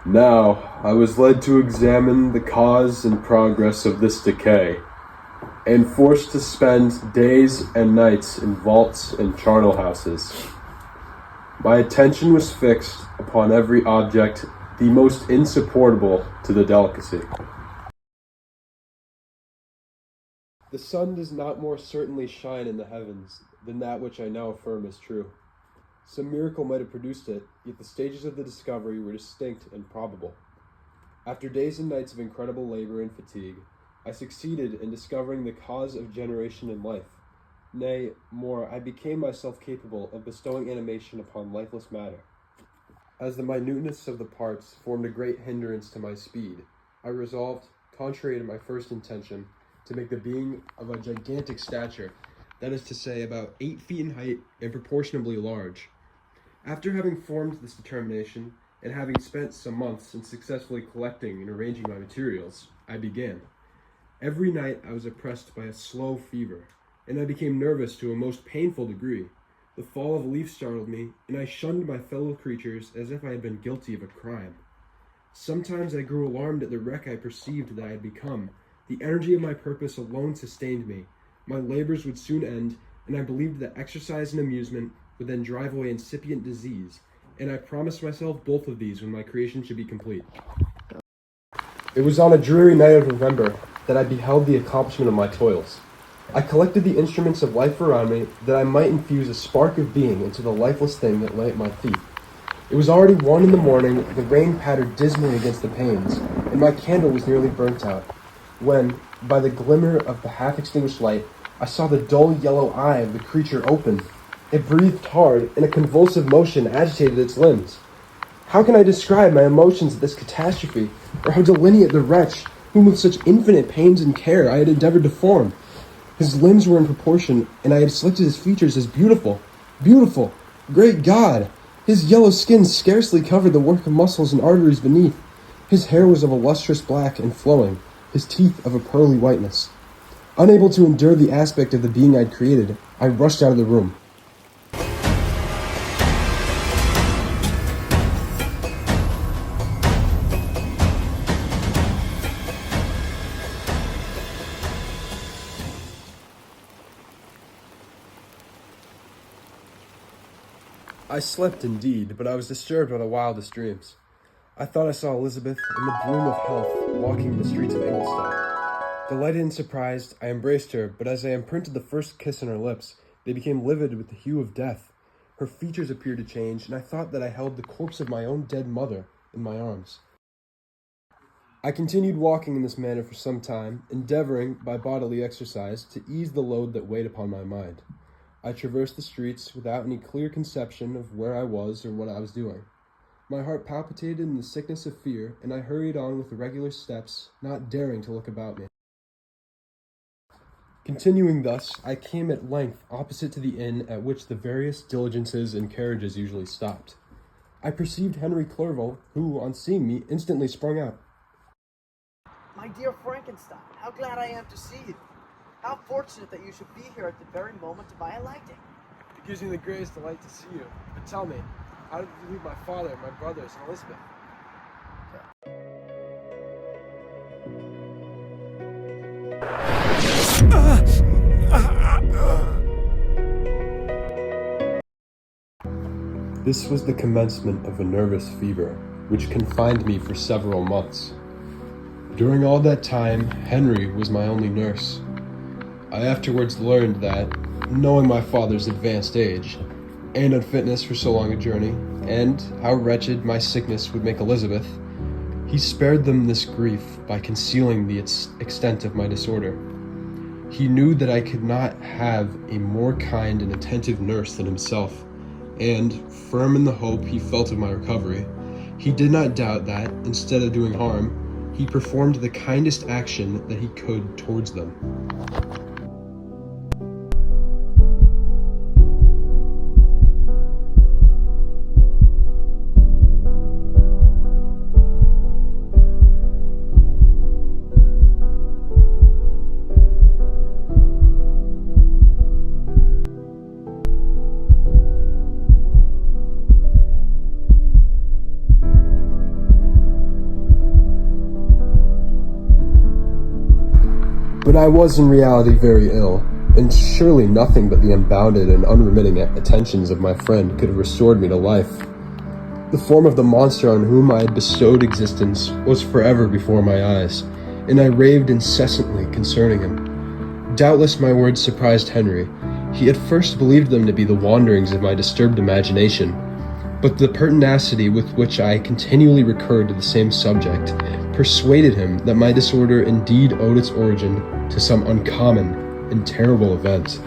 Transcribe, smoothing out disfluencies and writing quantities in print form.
Now, I was led to examine the cause and progress of this decay, and forced to spend days and nights in vaults and charnel houses. My attention was fixed upon every object the most insupportable to the delicacy. The sun does not more certainly shine in the heavens than that which I now affirm is true. Some miracle might have produced it, yet the stages of the discovery were distinct and probable. After days and nights of incredible labor and fatigue, I succeeded in discovering the cause of generation in life. Nay, more, I became myself capable of bestowing animation upon lifeless matter. As the minuteness of the parts formed a great hindrance to my speed, I resolved, contrary to my first intention, to make the being of a gigantic stature, that is to say, about 8 feet in height and proportionably large. After having formed this determination, and having spent some months in successfully collecting and arranging my materials, I began. Every night I was oppressed by a slow fever, and I became nervous to a most painful degree. The fall of a leaf startled me, and I shunned my fellow creatures as if I had been guilty of a crime. Sometimes I grew alarmed at the wreck I perceived that I had become. The energy of my purpose alone sustained me. My labors would soon end, and I believed that exercise and amusement would then drive away incipient disease, and I promised myself both of these when my creation should be complete. It was on a dreary night of November that I beheld the accomplishment of my toils. I collected the instruments of life around me that I might infuse a spark of being into the lifeless thing that lay at my feet. It was already 1 in the morning, the rain pattered dismally against the panes, and my candle was nearly burnt out, when, by the glimmer of the half-extinguished light, I saw the dull yellow eye of the creature open. It breathed hard, and a convulsive motion agitated its limbs. How can I describe my emotions at this catastrophe, or how delineate the wretch whom with such infinite pains and care I had endeavored to form? His limbs were in proportion, and I had selected his features as beautiful. Beautiful! Great God! His yellow skin scarcely covered the work of muscles and arteries beneath. His hair was of a lustrous black and flowing, his teeth of a pearly whiteness. Unable to endure the aspect of the being I had created, I rushed out of the room. I slept indeed, but I was disturbed by the wildest dreams. I thought I saw Elizabeth in the bloom of health walking the streets of Ingolstadt. Delighted and surprised, I embraced her, but as I imprinted the first kiss on her lips, they became livid with the hue of death. Her features appeared to change, and I thought that I held the corpse of my own dead mother in my arms. I continued walking in this manner for some time, endeavoring, by bodily exercise, to ease the load that weighed upon my mind. I traversed the streets without any clear conception of where I was or what I was doing. My heart palpitated in the sickness of fear, and I hurried on with irregular steps, not daring to look about me. Continuing thus, I came at length opposite to the inn at which the various diligences and carriages usually stopped. I perceived Henry Clerval, who, on seeing me, instantly sprung out. My dear Frankenstein, how glad I am to see you. How fortunate that you should be here at the very moment of my alighting. It gives me the greatest delight to see you. But tell me, how did you leave my father, my brothers, and Elizabeth? This was the commencement of a nervous fever, which confined me for several months. During all that time, Henry was my only nurse. I afterwards learned that, knowing my father's advanced age, and unfitness for so long a journey, and how wretched my sickness would make Elizabeth, he spared them this grief by concealing the extent of my disorder. He knew that I could not have a more kind and attentive nurse than himself, and, firm in the hope he felt of my recovery, he did not doubt that, instead of doing harm, he performed the kindest action that he could towards them. I was in reality very ill, and surely nothing but the unbounded and unremitting attentions of my friend could have restored me to life. The form of the monster on whom I had bestowed existence was forever before my eyes, and I raved incessantly concerning him. Doubtless my words surprised Henry. He at first believed them to be the wanderings of my disturbed imagination, but the pertinacity with which I continually recurred to the same subject persuaded him that my disorder indeed owed its origin to some uncommon and terrible event.